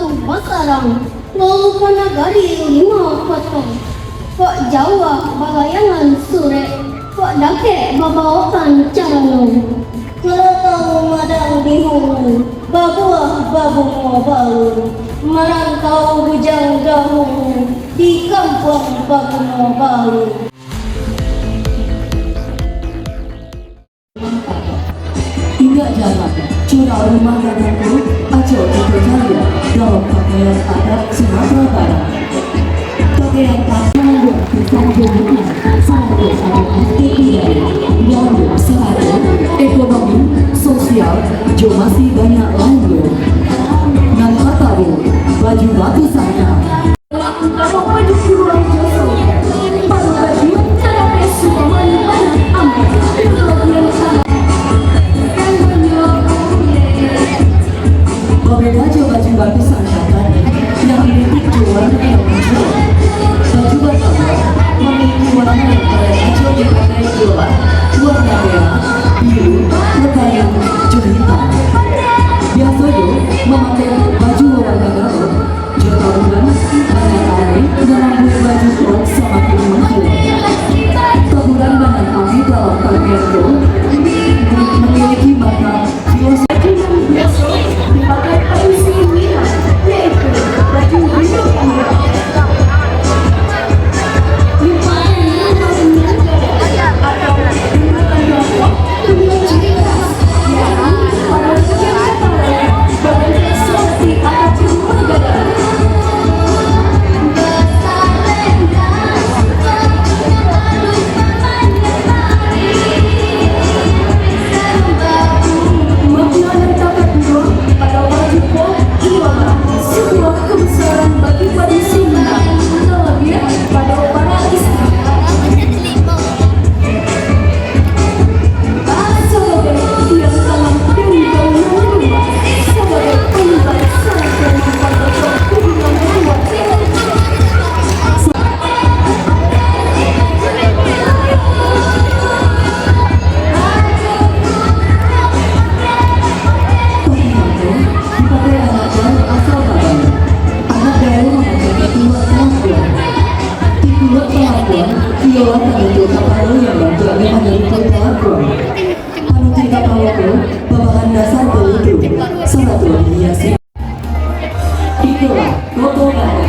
satu basarang, lalu panagari 5 potong. Pak Jawa balayangan sore, Pak Dake babawakan carano. Kalau tahu madang di hulu, babuah babu mau balu, merantau bujang dahulu, di kampung babu mau balu. Hingga jalan curah rumah gadangku Aco Tito Jaya dalam pakaian adat Sumatera Barat. Pakaian adat mengandung kesanggupan, sanggup ada aktivitas, nyambung sehari, ekonomi, sosial, jo masih banyak lainnya. Nan katamu, baju batu sana. Aku kalau baju kurang jauh, baru baju cara suka mana amat. Berbeda baju batu sana tadi yang identik warna yang muncul. Baju batu memiliki warna yang pada Aco dipakai gelap, warna merah, biru, lekayan, hitam. Biasanya memakai baju warna garut, jatarugan, banyak dalam baju front semakin mahal. Keburan banyak kami dalam pakaian gold memiliki makna filosofi yang biasa dipakai polisi Wina, yaitu baju biru merah. Itulah Koko Barat.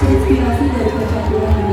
Inspirasi dari percampuran